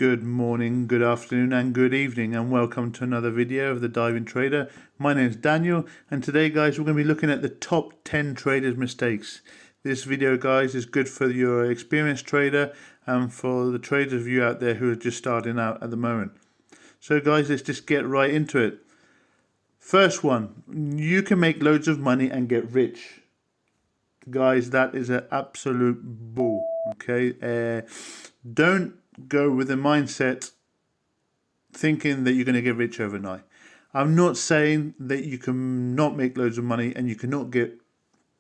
Good morning, good afternoon and good evening, and welcome to another video of the Diving Trader. My name is Daniel, and today guys we're going to be looking at the top 10 traders mistakes. This video guys is good for your experienced trader and for the traders of you out there who are just starting out at the moment. So guys, let's just get right into it. First one, you can make loads of money and get rich. Guys, that is an absolute bull. Okay, don't go with the mindset thinking that you're going to get rich overnight. I'm not saying that you can not make loads of money and you cannot get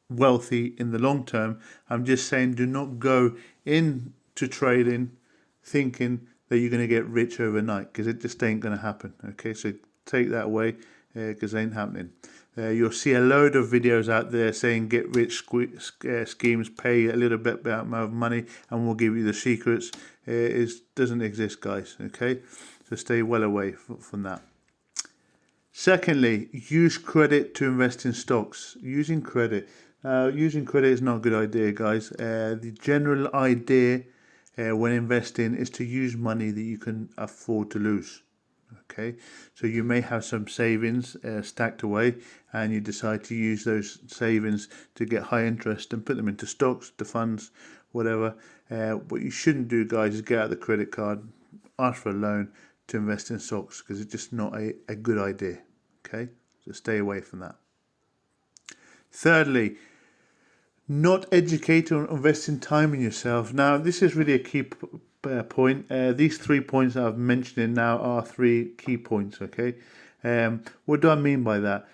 wealthy in the long term. I'm just saying do not go into trading thinking that you're going to get rich overnight, because it just ain't going to happen. Okay, so take that away, because it ain't happening. You'll see a load of videos out there saying get rich schemes, pay a little bit amount of money and we'll give you the secrets. It doesn't exist, guys. Okay, so stay well away from that. Secondly, use credit to invest in stocks. Using credit is not a good idea, guys. The general idea when investing is to use money that you can afford to lose. Okay, so you may have some savings stacked away and you decide to use those savings to get high interest and put them into stocks, to funds, whatever. What you shouldn't do, guys, is get out the credit card, ask for a loan to invest in stocks, because it's just not a good idea. Okay, so stay away from that. Thirdly, not educate or invest in time in yourself. Now, this is really a key point. These 3 points that I've mentioned now are 3 key points. Okay, what do I mean by that?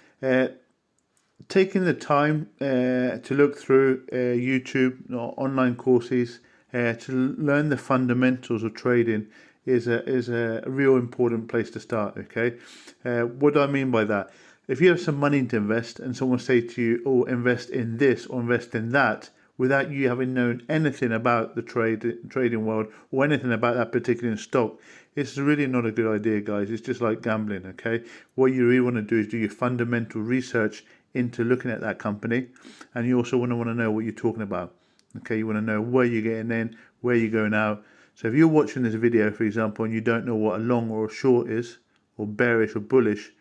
Taking the time to look through YouTube or online courses to learn the fundamentals of trading is a real important place to start. Okay, what do I mean by that? If you have some money to invest and someone say to you, "Oh, invest in this or invest in that," without you having known anything about the trading world or anything about that particular stock, it's really not a good idea, guys. It's just like gambling. Okay, what you really want to do is do your fundamental research into looking at that company, and you also want to know what you're talking about. Okay, you want to know where you're getting in, where you're going out. So if you're watching this video, for example, and you don't know what a long or a short is, or bearish or bullish,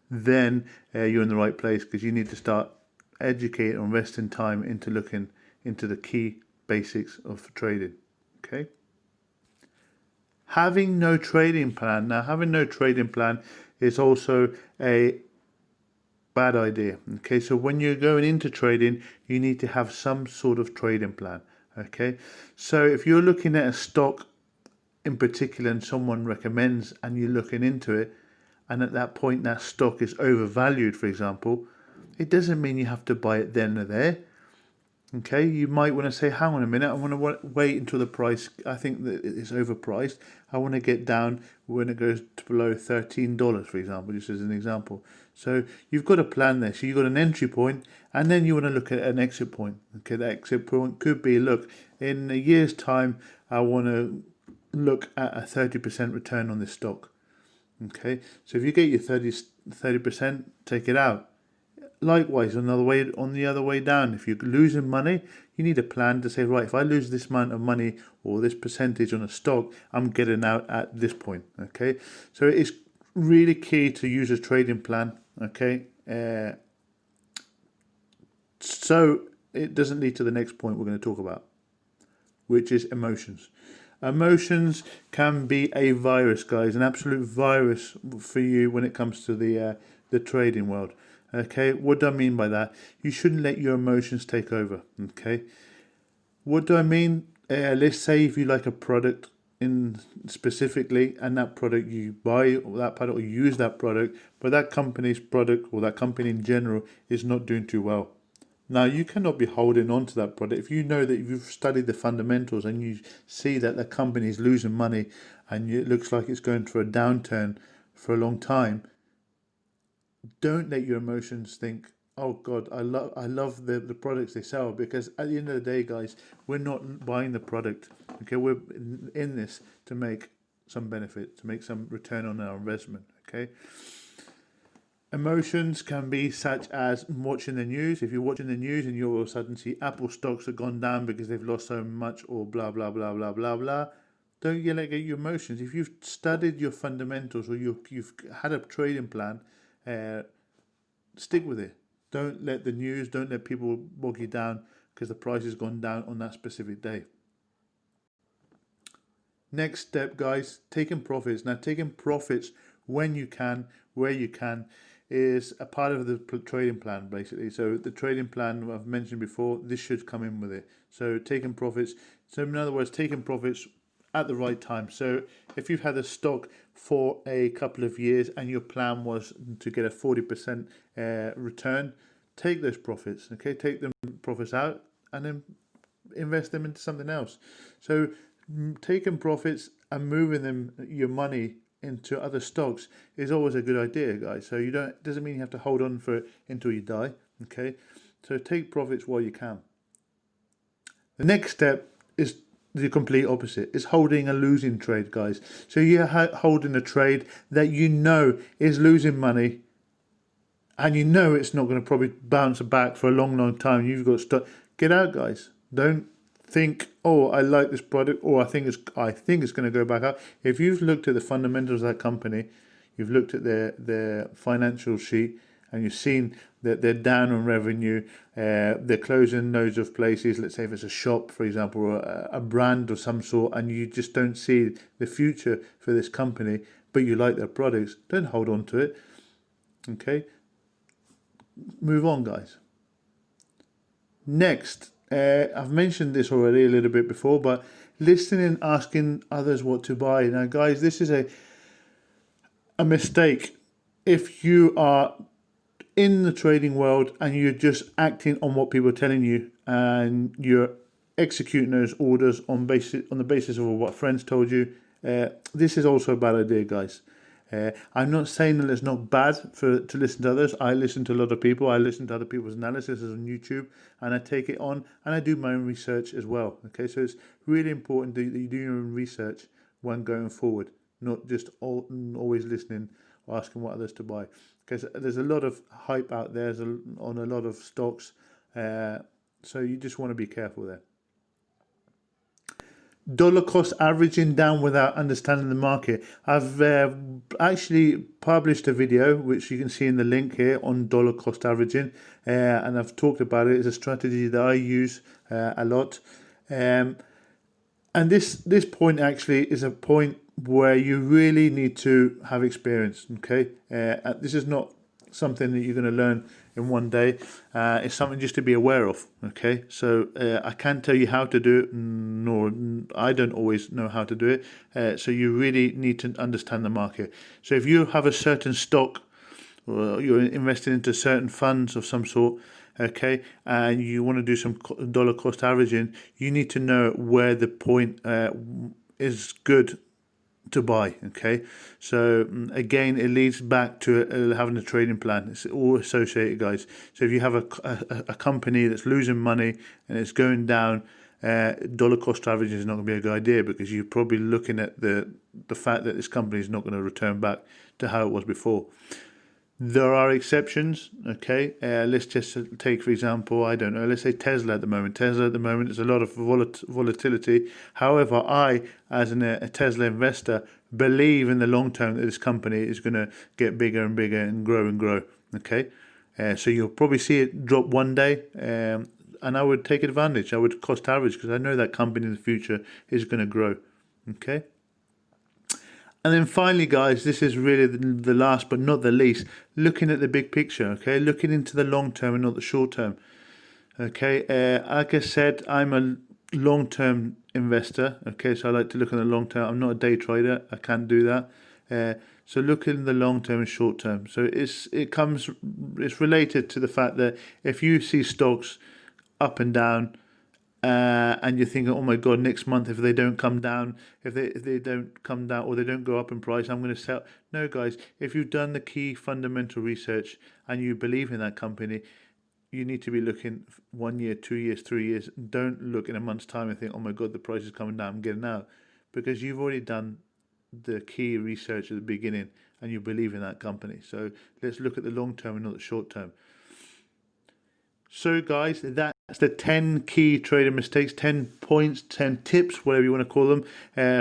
then you're in the right place, because you need to start educating or investing time into looking into the key basics of trading. Okay. Having no trading plan. Now, having no trading plan is also a bad idea. Okay, so when you're going into trading, you need to have some sort of trading plan. Okay, so if you're looking at a stock in particular and someone recommends and you're looking into it, and at that point that stock is overvalued, for example, it doesn't mean you have to buy it then or there. Okay, you might want to say, hang on a minute, I want to wait until the price, I think that it's overpriced. I want to get down when it goes to below $13, for example, just as an example. So you've got a plan there. So you've got an entry point, and then you want to look at an exit point. Okay, that exit point could be, look, in a year's time, I want to look at a 30% return on this stock. Okay, so if you get your 30%, take it out. Likewise, on the other way down, if you're losing money, you need a plan to say, right, if I lose this amount of money or this percentage on a stock, I'm getting out at this point. Okay, so it's really key to use a trading plan. Okay, so it doesn't lead to the next point we're going to talk about, which is emotions. Emotions can be a virus, guys, an absolute virus for you when it comes to the trading world. Okay, what do I mean by that? You shouldn't let your emotions take over. Okay, what do I mean? Let's say if you like a product in specifically, and that product you buy or that product or you use that product, but that company's product or that company in general is not doing too well. Now, you cannot be holding on to that product if you know that if you've studied the fundamentals and you see that the company is losing money and it looks like it's going through a downturn for a long time. Don't let your emotions think, oh God, I love the products they sell, because at the end of the day, guys, we're not buying the product. Okay, we're in this to make some benefit, to make some return on our investment. Okay. Emotions can be such as watching the news. If you're watching the news and you all of a sudden see Apple stocks have gone down because they've lost so much, or blah blah blah blah blah blah, Don't let get your emotions. If you've studied your fundamentals or you've had a trading plan, stick with it. Don't let the news, don't let people bog you down because the price has gone down on that specific day. Next step, guys, taking profits. Now, taking profits when you can, where you can, is a part of the trading plan, basically. So the trading plan I've mentioned before, this should come in with it. So taking profits. So in other words, taking profits at the right time. So if you've had a stock for a couple of years and your plan was to get a 40% return, take those profits. Okay, take them profits out and then invest them into something else. So taking profits and moving them your money into other stocks is always a good idea, guys. So you don't doesn't mean you have to hold on for it until you die. Okay, so take profits while you can. The next step is the complete opposite. It's holding a losing trade, guys. So you're holding a trade that you know is losing money, and you know it's not going to probably bounce back for a long time. You've got to get out, guys. Don't think, oh, I like this product, or I think it's going to go back up. If you've looked at the fundamentals of that company, you've looked at their financial sheet, and you've seen that they're down on revenue, they're closing loads of places. Let's say if it's a shop, for example, or a brand of some sort, and you just don't see the future for this company, but you like their products, don't hold on to it. Okay, move on, guys. Next, I've mentioned this already a little bit before, but listening and asking others what to buy. Now, guys, this is a mistake. If you are in the trading world and you're just acting on what people are telling you and you're executing those orders on the basis of what friends told you, this is also a bad idea, guys. I'm not saying that it's not bad to listen to others. I listen to a lot of people. I listen to other people's analysis on YouTube, and I take it on, and I do my own research as well. Okay, so it's really important that you do your own research when going forward, not just always listening or asking what others to buy. Because there's a lot of hype out there on a lot of stocks, so you just want to be careful there. Dollar cost averaging down without understanding the market. I've actually published a video which you can see in the link here on dollar cost averaging, and I've talked about it. It's a strategy that I use a lot, and this point actually is a point where you really need to have experience. Okay, this is not something that you're going to learn in one day. It's something just to be aware of. Okay, so I can't tell you how to do it, nor I don't always know how to do it. So you really need to understand the market. So if you have a certain stock, or you're invested into certain funds of some sort, okay, and you want to do some dollar cost averaging, you need to know where the point is good to buy. Okay, so again, it leads back to having a trading plan. It's all associated, guys. So if you have a company that's losing money and it's going down, dollar cost averaging is not going to be a good idea, because you're probably looking at the fact that this company is not going to return back to how it was before. There are exceptions, okay? Let's just take, for example, I don't know, let's say Tesla at the moment. Tesla at the moment, there's a lot of volatility. However, I, as a Tesla investor, believe in the long term that this company is going to get bigger and bigger and grow, okay? So you'll probably see it drop one day, and I would take advantage. I would cost average, because I know that company in the future is going to grow, okay? And then finally, guys, this is really the last but not the least, looking at the big picture, okay? Looking into the long term and not the short term, okay? Like I said, I'm a long-term investor, okay? So I like to look at the long term. I'm not a day trader. I can't do that. So look in the long term and short term. So it's related to the fact that if you see stocks up and down, and you're thinking, oh my God, next month if they don't come down, if they don't come down or they don't go up in price, I'm going to sell. No, guys, if you've done the key fundamental research and you believe in that company, you need to be looking 1 year, 2 years, 3 years. Don't look in a month's time and think, oh my God, the price is coming down, I'm getting out, because you've already done the key research at the beginning and you believe in that company. So let's look at the long term and not the short term. So guys, that That's the 10 key trading mistakes, 10 points, 10 tips, whatever you want to call them,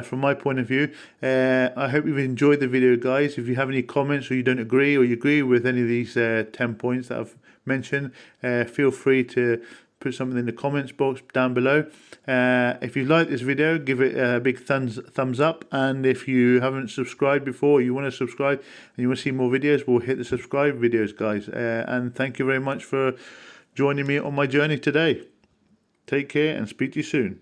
from my point of view. I hope you've enjoyed the video, guys. If you have any comments, or you don't agree, or you agree with any of these 10 points that I've mentioned, feel free to put something in the comments box down below. If you like this video, give it a big thumbs up, and if you haven't subscribed before, you want to subscribe and you want to see more videos, we'll hit the subscribe videos, guys. And thank you very much for joining me on my journey today. Take care and speak to you soon.